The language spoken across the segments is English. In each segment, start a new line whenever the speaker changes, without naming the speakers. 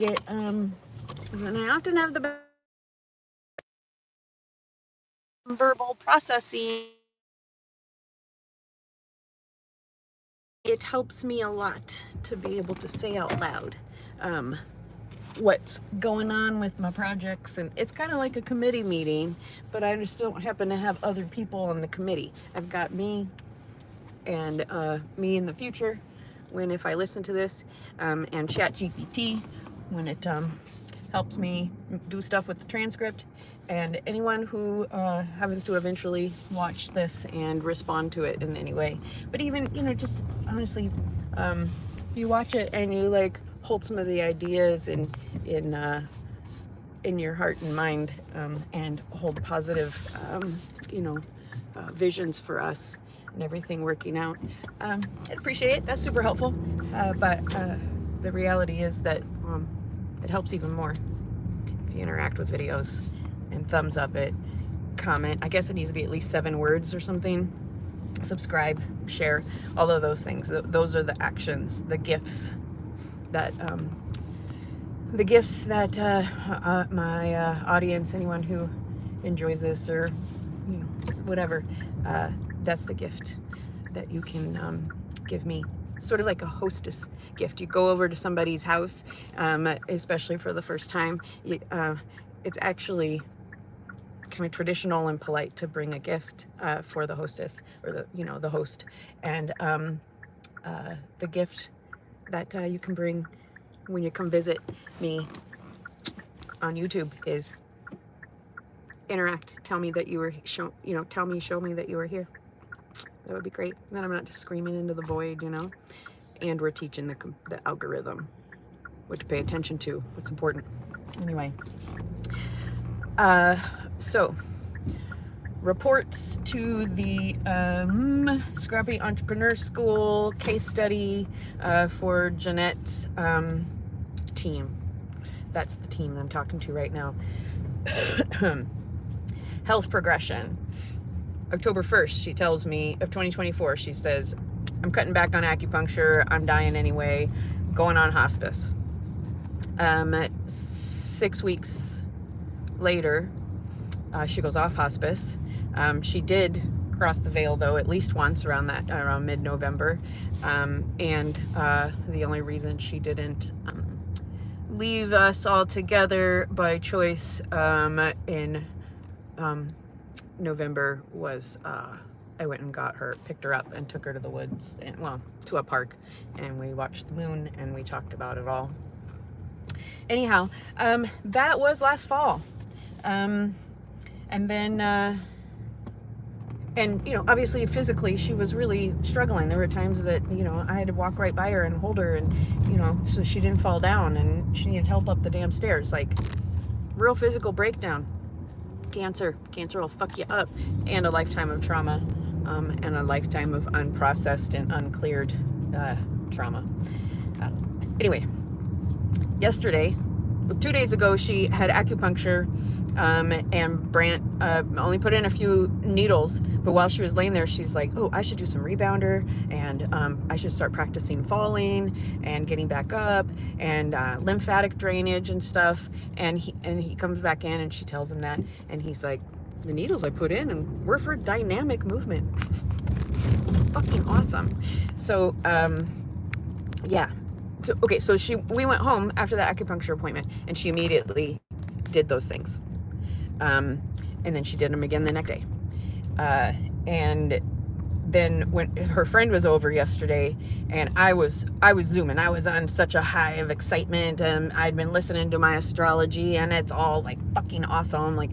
And I often have the verbal processing. It helps me a lot to be able to say out loud what's going on with my projects, and it's kind of like a committee meeting, but I just don't happen to have other people on the committee. I've got me and me in the future when if I listen to this, and ChatGPT when it helps me do stuff with the transcript, and anyone who happens to eventually watch this and respond to it in any way. But even, just honestly, you watch it and you like hold some of the ideas in your heart and mind, and hold positive, visions for us and everything working out. I'd appreciate it. That's super helpful. But the reality is that it helps even more if you interact with videos and thumbs up it, comment. I guess it needs to be at least 7 words or something. Subscribe, share, all of those things. Those are the actions, the gifts that my audience, anyone who enjoys this or whatever, that's the gift that you can give me. Sort of like a hostess gift. You go over to somebody's house, especially for the first time. It's actually kind of traditional and polite to bring a gift for the hostess or the host, and the gift that you can bring when you come visit me on YouTube is interact. Tell me that you were show me that you were here. That would be great. Then I'm not just screaming into the void, and we're teaching the algorithm what to pay attention to, what's important. Anyway, so reports to the Scrappy Entrepreneur School case study for Jeanette's team. That's the team I'm talking to right now. Health progression. October 1st, she tells me, of 2024, she says, I'm cutting back on acupuncture. I'm dying anyway. Going on hospice. 6 weeks later, she goes off hospice. She did cross the veil, though, at least once around mid-November. And the only reason she didn't leave us all together by choice in November was I went and picked her up and took her to the woods, to a park, and we watched the moon and we talked about it all. Anyhow, that was last fall. And then, obviously physically she was really struggling. There were times that, I had to walk right by her and hold her and, so she didn't fall down, and she needed help up the damn stairs, like real physical breakdown. Cancer will fuck you up, and a lifetime of trauma, and a lifetime of unprocessed and uncleared trauma. Anyway, 2 days ago, she had acupuncture, and Brant only put in a few needles, but while she was laying there, she's like, oh, I should do some rebounder, and I should start practicing falling and getting back up, and lymphatic drainage and stuff. And he comes back in, and she tells him that, and he's like, the needles I put in and were for dynamic movement. It's fucking awesome. So yeah. So, okay, so we went home after that acupuncture appointment, and she immediately did those things. And then she did them again the next day. And then when her friend was over yesterday, and I was Zooming, I was on such a high of excitement, and I'd been listening to my astrology, and it's all like fucking awesome. Like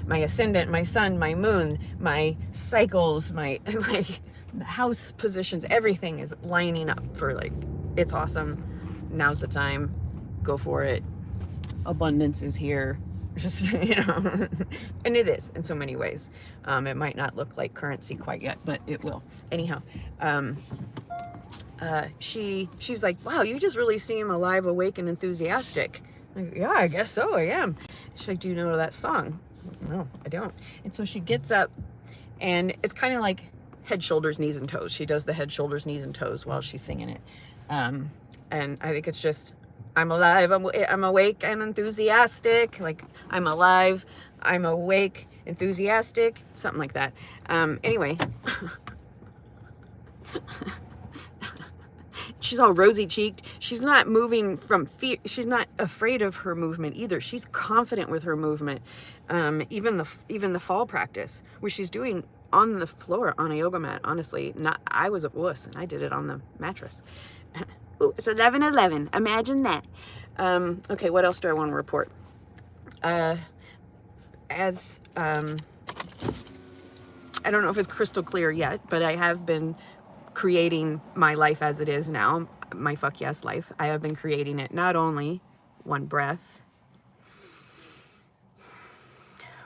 my ascendant, my sun, my moon, my cycles, my like the house positions, everything is lining up for like, it's awesome. Now's the time. Go for it. Abundance is here. Just, and it is in so many ways. It might not look like currency quite yet, but it will. Anyhow, she's like, wow, you just really seem alive, awake, and enthusiastic. Like, yeah, I guess so. I am. She's like, do you know that song? No, I don't. And so she gets up, and it's kind of like head, shoulders, knees, and toes. She does the head, shoulders, knees, and toes while she's singing it. And I think it's just I'm alive, I'm awake and enthusiastic. Like, I'm alive, I'm awake, enthusiastic, something like that. Anyway, she's all rosy cheeked. She's not moving from fear. She's not afraid of her movement either. She's confident with her movement. Even the fall practice, where she's doing on the floor on a yoga mat. Honestly, not I was a wuss and I did it on the mattress. Ooh, it's 11:11. Imagine that. Okay, what else do I want to report? As I don't know if it's crystal clear yet, but I have been creating my life as it is now, my fuck yes life. I have been creating it not only one breath,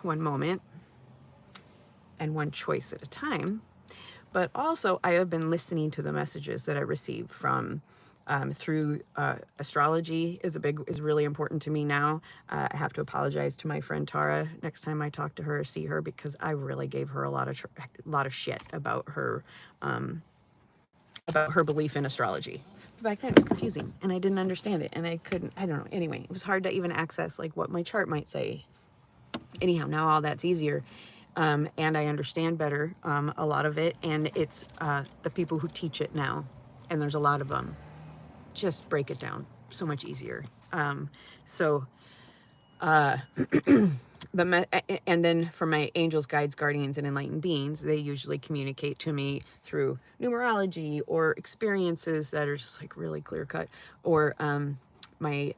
one moment, and one choice at a time, but also I have been listening to the messages that I receive from through astrology is really important to me now. I have to apologize to my friend Tara next time I talk to her or see her, because I really gave her a lot of shit about her belief in astrology. But back then it was confusing and I didn't understand it and I don't know. Anyway, it was hard to even access like what my chart might say. Anyhow, now all that's easier. And I understand better a lot of it, and it's the people who teach it now, and there's a lot of them, just break it down so much easier. So and then for my angels, guides, guardians, and enlightened beings, they usually communicate to me through numerology or experiences that are just like really clear cut, or my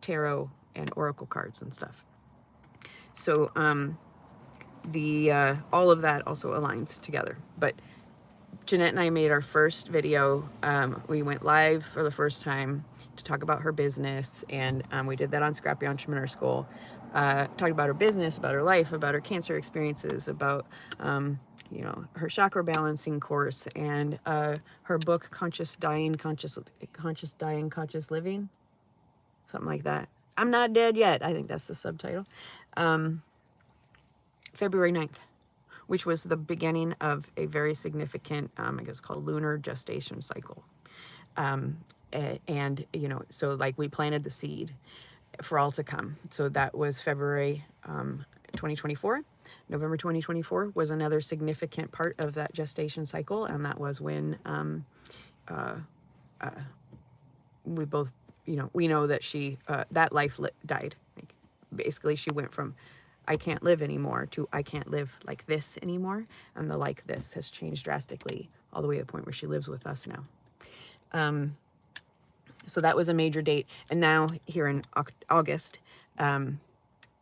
tarot and oracle cards and stuff. So all of that also aligns together. But Jeanette and I made our first video. We went live for the first time to talk about her business, and we did that on Scrappy Entrepreneur School. Talked about her business, about her life, about her cancer experiences, about her chakra balancing course, and her book Conscious Dying, Conscious Living, something like that. I'm Not Dead Yet, I think that's the subtitle. February 9th, which was the beginning of a very significant, I guess called lunar gestation cycle. And so like we planted the seed for all to come. So that was February 2024. November 2024 was another significant part of that gestation cycle. And that was when we both, we know that she, that life died. Like, basically she went from I can't live anymore to I can't live like this anymore. And the like this has changed drastically all the way to the point where she lives with us now. So that was a major date. And now here in August,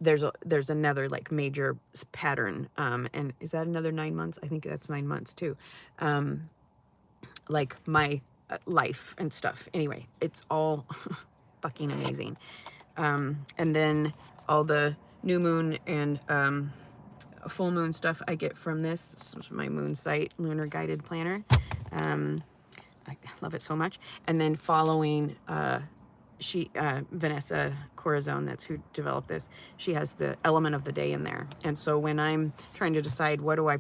there's another like major pattern. And is that another 9 months? I think that's 9 months too. Like my life and stuff. Anyway, it's all fucking amazing. And then all the new moon and full moon stuff I get from this. This is my moon site, lunar guided planner. I love it so much. And then following Vanessa Corazon, that's who developed this, she has the element of the day in there. And so when I'm trying to decide what do I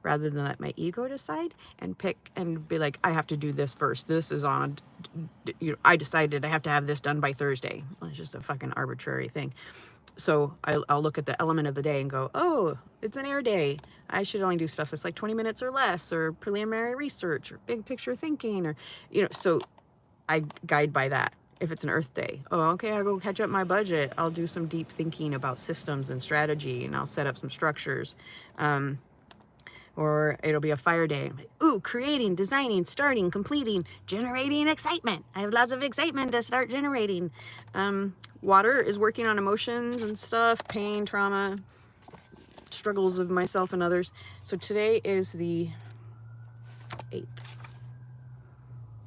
rather than let my ego decide and pick and be like, I have to do this first. This is on, I decided I have to have this done by Thursday. Well, it's just a fucking arbitrary thing. So I'll look at the element of the day and go, oh, it's an air day. I should only do stuff that's like 20 minutes or less, or preliminary research, or big picture thinking, or, so I guide by that. If it's an earth day, oh, okay, I'll go catch up my budget. I'll do some deep thinking about systems and strategy, and I'll set up some structures. Or it'll be a fire day. Ooh, creating, designing, starting, completing, generating excitement. I have lots of excitement to start generating. Water is working on emotions and stuff, pain, trauma, struggles of myself and others. So today is the 8th.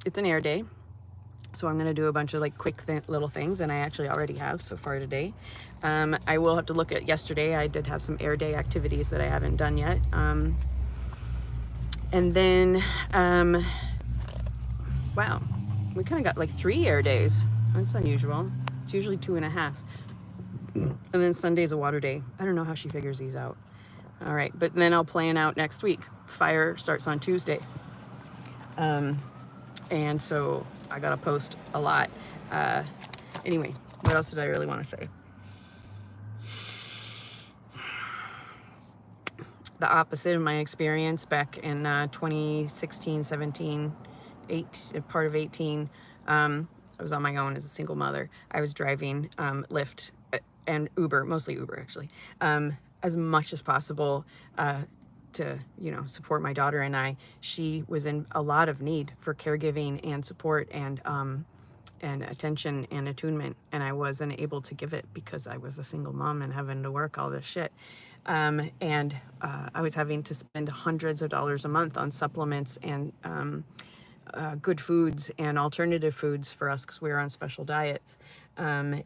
It's an air day. So I'm going to do a bunch of like quick little things, and I actually already have so far today. I will have to look at yesterday. I did have some air day activities that I haven't done yet. And then, wow, we kind of got like 3 air days. That's unusual. It's usually 2.5. And then Sunday's a water day. I don't know how she figures these out. All right, but then I'll plan out next week. Fire starts on Tuesday. And so I got to post a lot. Anyway, what else did I really want to say? The opposite of my experience back in 2016, 17, part of 18. I was on my own as a single mother. I was driving Lyft and Uber, mostly Uber actually, as much as possible to, you know, support my daughter and I. She was in a lot of need for caregiving and support and attention and attunement, and I wasn't able to give it because I was a single mom and having to work all this shit. I was having to spend hundreds of dollars a month on supplements and good foods and alternative foods for us because we were on special diets. But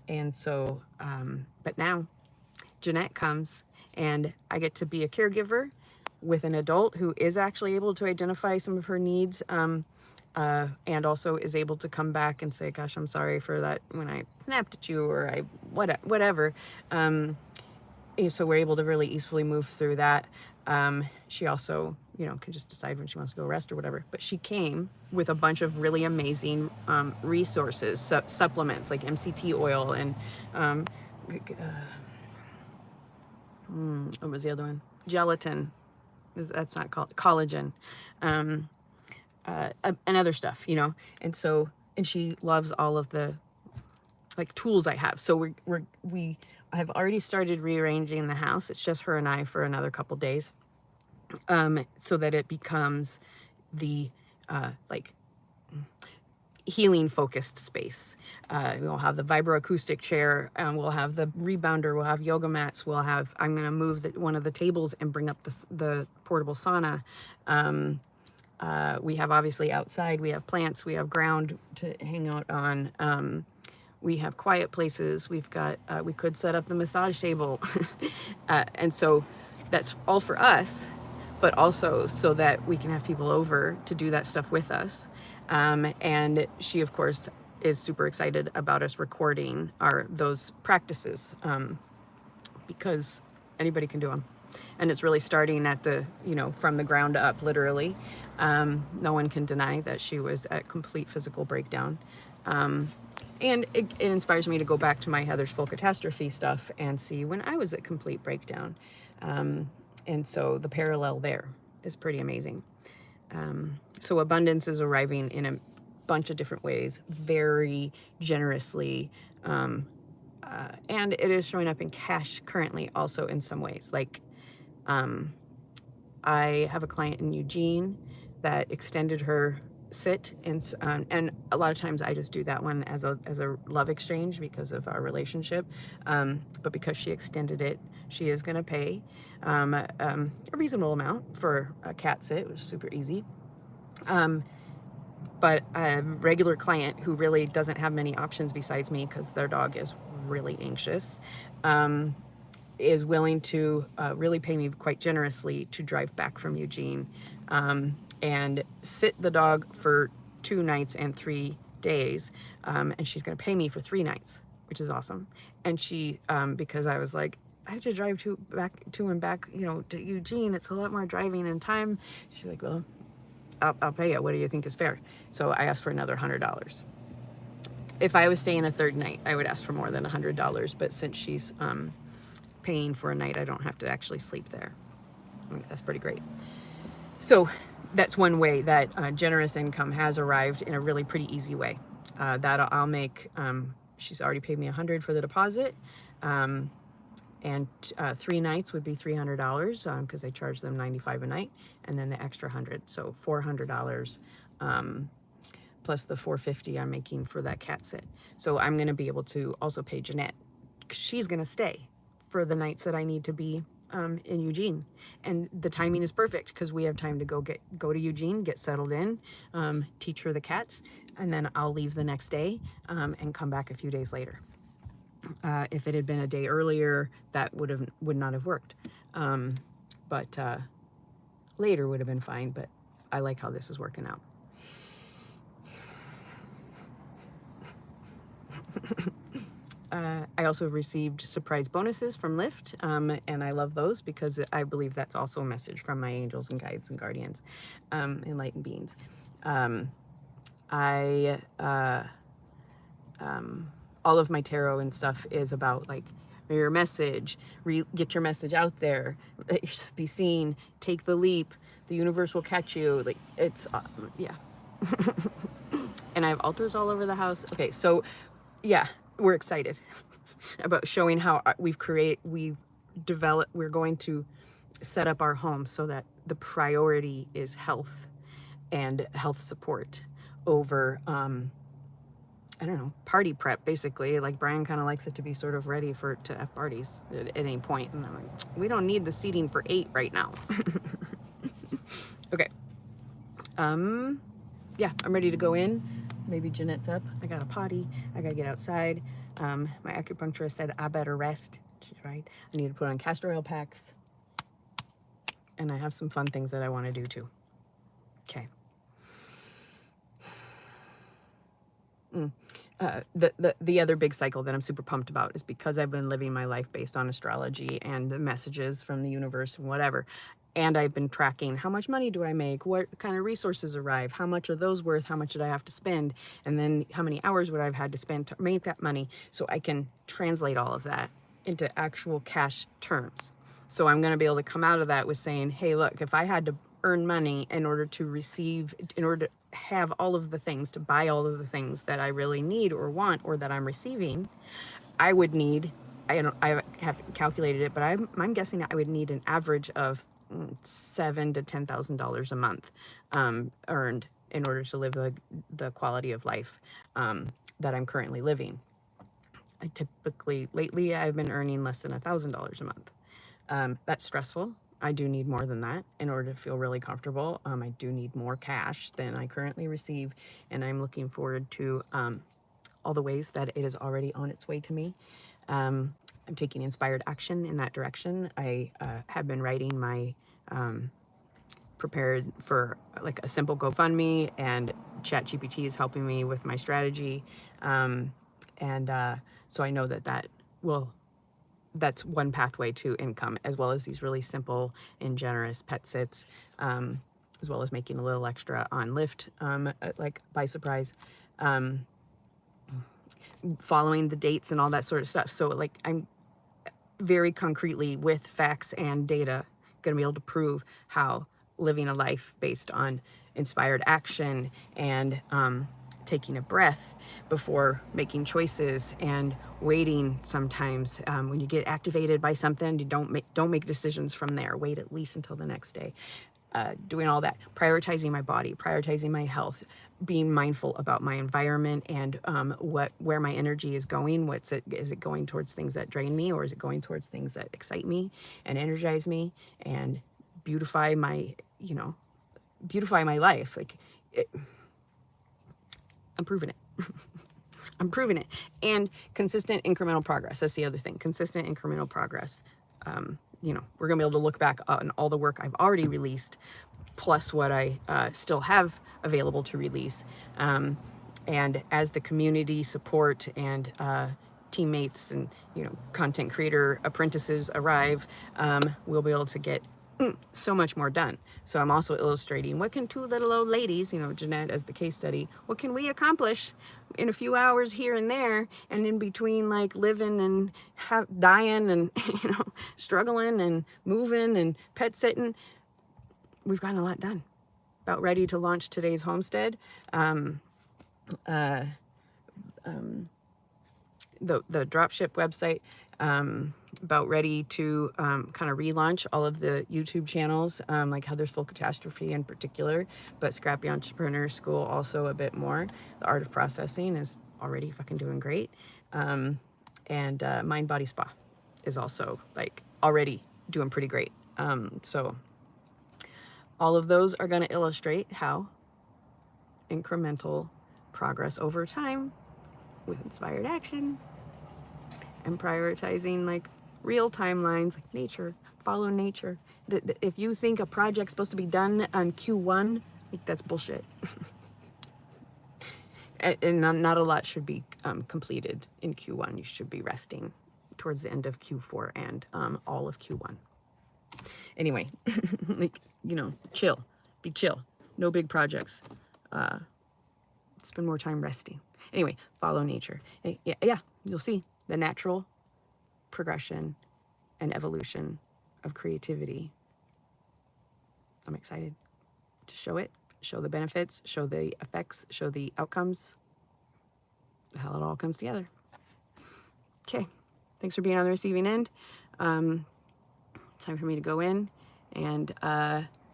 now Jeanette comes and I get to be a caregiver with an adult who is actually able to identify some of her needs, and also is able to come back and say, gosh, I'm sorry for that when I snapped at you, or I whatever. So we're able to really easily move through that. She also, you know, can just decide when she wants to go rest or whatever. But she came with a bunch of really amazing resources, supplements like MCT oil and what was the other one? Gelatin. That's not called collagen, and other stuff, you know. And she loves all of the like tools I have. So we have already started rearranging the house. It's just her and I for another couple days, so that it becomes the like healing focused space. We'll have the vibroacoustic chair, and we'll have the rebounder, we'll have yoga mats, I'm going to move one of the tables and bring up the portable sauna. We have obviously outside, we have plants, we have ground to hang out on. We have quiet places. We've got, we could set up the massage table. And so that's all for us, but also so that we can have people over to do that stuff with us. And she, of course, is super excited about us recording those practices, because anybody can do them. And it's really starting at from the ground up, literally. No one can deny that she was at complete physical breakdown. And it inspires me to go back to my Heather's Full Catastrophe stuff and see when I was at complete breakdown. And so the parallel there is pretty amazing. So abundance is arriving in a bunch of different ways, very generously. And it is showing up in cash currently also in some ways. Like, I have a client in Eugene that extended her sit, and a lot of times I just do that one as a love exchange because of our relationship. But because she extended it, she is going to pay a reasonable amount for a cat sit. It was super easy. But a regular client who really doesn't have many options besides me because their dog is really anxious, is willing to really pay me quite generously to drive back from Eugene and sit the dog for 2 nights and 3 days. And she's going to pay me for 3 nights, which is awesome. And she, because I was like, I have to drive to and back, to Eugene. It's a lot more driving and time. She's like, well, I'll pay you. What do you think is fair? So I asked for another $100. If I was staying a third night, I would ask for more than $100. But since she's paying for a night, I don't have to actually sleep there. I mean, that's pretty great. So that's one way that generous income has arrived in a really pretty easy way. That I'll make. She's already paid me $100 for the deposit. And 3 nights would be $300 because I charge them $95 a night, and then the extra $100, so $400 plus the $450 I'm making for that cat sit. So I'm going to be able to also pay Jeanette. She's going to stay for the nights that I need to be in Eugene, and the timing is perfect because we have time to go to Eugene, get settled in, teach her the cats, and then I'll leave the next day and come back a few days later. If it had been a day earlier, that would not have worked. But later would have been fine, but I like how this is working out. I also received surprise bonuses from Lyft, and I love those because I believe that's also a message from my angels and guides and guardians, enlightened beings. all of my tarot and stuff is about like your message, get your message out there, let yourself be seen, take the leap, the universe will catch you. Like it's, yeah. And I have altars all over the house. Okay, so yeah, we're excited about showing how we're going to set up our home so that the priority is health and health support over, I don't know, party prep, basically. Like Brian kind of likes it to be sort of ready to have parties at any point. And I'm like, we don't need the seating for 8 right now. Okay. Yeah, I'm ready to go in. Maybe Jeanette's up. I got a potty. I got to get outside. My acupuncturist said I better rest. She's right. I need to put on castor oil packs. And I have some fun things that I want to do too. Okay. The other big cycle that I'm super pumped about is because I've been living my life based on astrology and the messages from the universe and whatever. And I've been tracking how much money do I make, what kind of resources arrive, how much are those worth, how much did I have to spend, and then how many hours would I have had to spend to make that money, so I can translate all of that into actual cash terms. So I'm going to be able to come out of that with saying, hey, look, if I had to earn money in order to have all of the things, to buy all of the things that I really need or want or that I'm receiving, I would need, I haven't calculated it, but I'm guessing I would need an average of $7,000 to $10,000 a month earned in order to live the quality of life that I'm currently living. Lately, I've been earning less than $1,000 a month. That's stressful. I do need more than that in order to feel really comfortable. I do need more cash than I currently receive, and I'm looking forward to all the ways that it is already on its way to me. I'm taking inspired action in that direction. I have been writing my prepared for like a simple GoFundMe, and ChatGPT is helping me with my strategy. So I know that's one pathway to income, as well as these really simple and generous pet sits, as well as making a little extra on Lyft, like by surprise, following the dates and all that sort of stuff. So like I'm very concretely with facts and data going to be able to prove how living a life based on inspired action and taking a breath before making choices and waiting sometimes when you get activated by something, you don't make decisions from there. Wait at least until the next day. Doing all that, prioritizing my body, prioritizing my health, being mindful about my environment and where my energy is going. Is it going towards things that drain me, or is it going towards things that excite me and energize me and beautify my life? I'm proving it. I'm proving it. And consistent incremental progress. That's the other thing. Consistent incremental progress. We're going to be able to look back on all the work I've already released, plus what I still have available to release. And as the community support and teammates and, content creator apprentices arrive, we'll be able to get so much more done. So I'm also illustrating, what can 2 little old ladies, Jeanette as the case study, what can we accomplish in a few hours here and there, and in between, like living and dying and struggling and moving and pet sitting. We've gotten a lot done. About ready to launch today's homestead. The dropship website, about ready to kind of relaunch all of the YouTube channels, like Heather's Full Catastrophe in particular, but Scrappy Entrepreneur School also a bit more. The Art of Processing is already fucking doing great. And Mind Body Spa is also like already doing pretty great. So all of those are going to illustrate how incremental progress over time with inspired action and prioritizing like real timelines, like nature, follow nature. If you think a project's supposed to be done on Q1, like that's bullshit. And not a lot should be completed in Q1. You should be resting towards the end of Q4 and all of Q1. Anyway, chill, be chill. No big projects. Spend more time resting. Anyway, follow nature. Yeah, you'll see the natural progression and evolution of creativity. I'm excited to show it, show the benefits, show the effects, show the outcomes, how it all comes together. Okay, thanks for being on the receiving end. Time for me to go in, and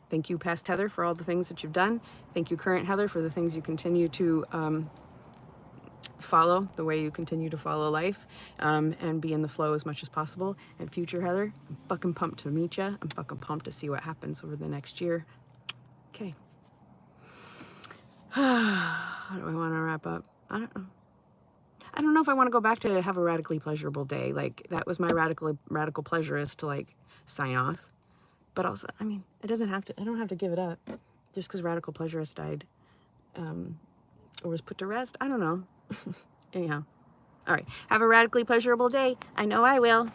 thank you, past Heather, for all the things that you've done. Thank you, current Heather, for the things you continue to follow, the way you continue to follow life, and be in the flow as much as possible. And future Heather, I'm fucking pumped to meet you. I'm fucking pumped to see what happens over the next year. Okay. How do I want to wrap up? I don't know. I don't know if I want to go back to have a radically pleasurable day. Like, that was my radical pleasure, is to like sign off. But also, I mean, it doesn't have to, I don't have to give it up just because radical pleasurist died, or was put to rest. I don't know. Anyhow. All right. Have a radically pleasurable day. I know I will.